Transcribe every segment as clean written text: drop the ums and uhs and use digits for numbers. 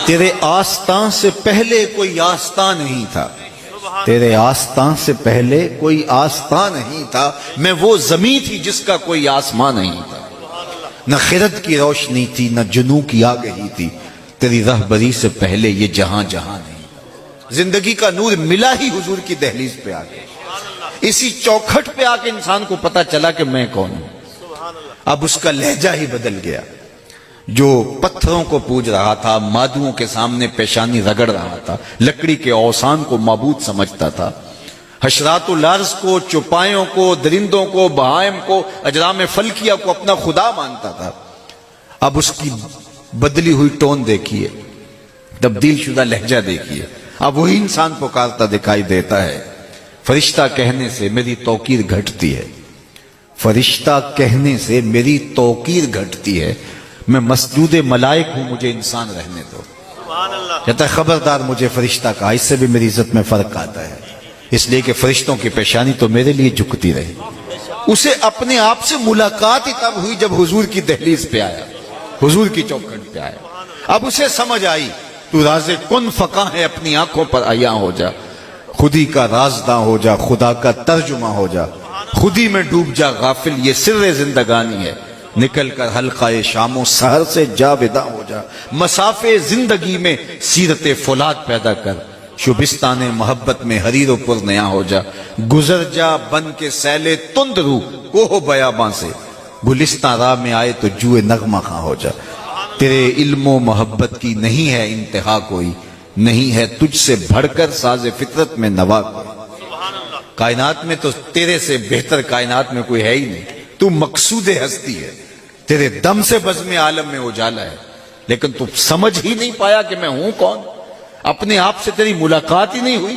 تیرے آستان سے پہلے کوئی آستان نہیں تھا، تیرے آستان سے پہلے کوئی آستان نہیں تھا، میں وہ زمین تھی جس کا کوئی آسمان نہیں تھا، نہ خرد کی روشنی تھی نہ جنوں کی آگہی تھی، تیری رہبری سے پہلے یہ جہاں جہاں نہیں تھا۔ زندگی کا نور ملا ہی حضور کی دہلیز پہ آ کے، اسی چوکھٹ پہ آ کے انسان کو پتا چلا کہ میں کون ہوں۔ اب اس کا لہجہ ہی بدل گیا، جو پتھروں کو پوج رہا تھا، مادوؤں کے سامنے پیشانی رگڑ رہا تھا، لکڑی کے اوثان کو معبود سمجھتا تھا، حشرات الارض کو، چوپایوں کو، درندوں کو، بہائم کو، اجرام فلکیہ کو اپنا خدا مانتا تھا، اب اس کی بدلی ہوئی ٹون دیکھیے، تبدیل شدہ لہجہ دیکھیے، اب وہی انسان پکارتا دکھائی دیتا ہے، فرشتہ کہنے سے میری توقیر گھٹتی ہے، فرشتہ کہنے سے میری توقیر گھٹتی ہے، میں مسجود ملائک ہوں، مجھے انسان رہنے دو۔ کہتا ہے خبردار مجھے فرشتہ کہا، اس سے بھی میری عزت میں فرق آتا ہے، اس لیے کہ فرشتوں کی پیشانی تو میرے لیے جھکتی رہی۔ اسے اپنے آپ سے ملاقات ہی تب ہوئی جب حضور کی دہلیز پہ آیا، حضور کی چوکھٹ پہ آیا، اب اسے سمجھ آئی تو راز کن فقاں ہے، اپنی آنکھوں پر عیاں ہو جا، خودی کا رازداں ہو جا، خدا کا ترجمہ ہو جا، خودی میں ڈوب جا غافل، یہ سر زندگانی ہے، نکل کر حلقہ شام و سحر سے جاوداں ہو جا، مسافے زندگی میں سیرت فولاد پیدا کر، شبستان محبت میں حریر و پر نیا ہو جا، گزر جا بن کے سیلے تند رو کوہ بیاباں سے، گلستان راہ میں آئے تو جوئے نغمہ خاں ہو جا، تیرے علم و محبت کی نہیں ہے انتہا کوئی، نہیں ہے تجھ سے بڑھ کر ساز فطرت میں نوا کوئی، کائنات میں تو تیرے سے بہتر کائنات میں کوئی ہے ہی نہیں، تو مقصود ہستی ہے، تیرے دم سے بزم عالم میں اجالا ہے، لیکن تو سمجھ ہی نہیں پایا کہ میں ہوں کون، اپنے آپ سے تیری ملاقات ہی نہیں ہوئی،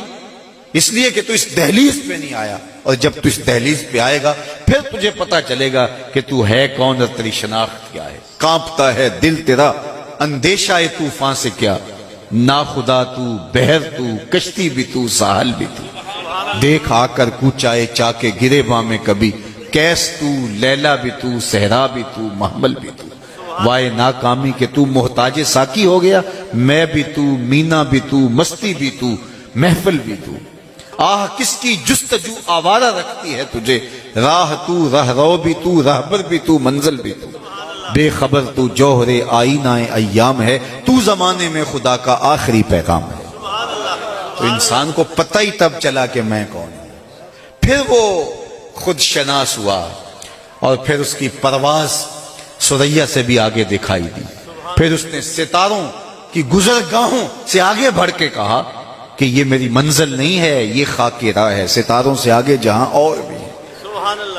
اس لیے کہ تو اس دہلیز پہ نہیں آیا، اور جب تو اس دہلیز پہ آئے گا پھر تجھے پتا چلے گا کہ تو ہے کون اور تیری شناخت کیا ہے، کانپتا ہے دل تیرا اندیشہ طوفان سے کیا، نا خدا تو، بحر تو، کشتی بھی تو، ساحل بھی تو، دیکھ آ کر کوچائے چا کے گرے باں میں کبھی، کیس تو، لیلا بھی تو، صحرا بھی تو، محمل بھی تو، وائے ناکامی کہ تو محتاج ساکی ہو گیا، میں بھی تو، مینا بھی تو، مستی بھی تو، محفل بھی تو، آہ کس کی جستجو آوارہ رکھتی ہے تجھے، راہ تو، راہ رو بھی تو، راہبر بھی تو، منزل بھی تو، بے خبر تو جوہر آئینہ ایام ہے، تو زمانے میں خدا کا آخری پیغام ہے۔ تو انسان کو پتہ ہی تب چلا کہ میں کون ہوں، پھر وہ خود شناس ہوا، اور پھر اس کی پرواز ثریا سے بھی آگے دکھائی دی، پھر اس نے ستاروں کی گزرگاہوں سے آگے بڑھ کے کہا کہ یہ میری منزل نہیں ہے، یہ خاک راہ ہے، ستاروں سے آگے جہاں اور بھی ہے،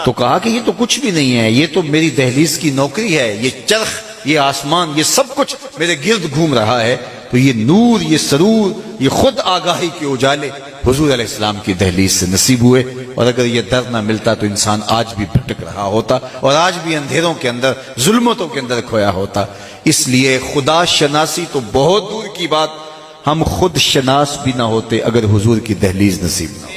تو کہا کہ یہ تو کچھ بھی نہیں ہے، یہ تو میری دہلیز کی نوکری ہے، یہ چرخ، یہ آسمان، یہ سب کچھ میرے گرد گھوم رہا ہے، تو یہ نور، یہ سرور، یہ خود آگاہی کے اجالے حضور علیہ السلام کی دہلیز سے نصیب ہوئے، اور اگر یہ در نہ ملتا تو انسان آج بھی بھٹک رہا ہوتا، اور آج بھی اندھیروں کے اندر، ظلمتوں کے اندر کھویا ہوتا۔ اس لیے خدا شناسی تو بہت دور کی بات، ہم خود شناس بھی نہ ہوتے اگر حضور کی دہلیز نصیب نہ ہو۔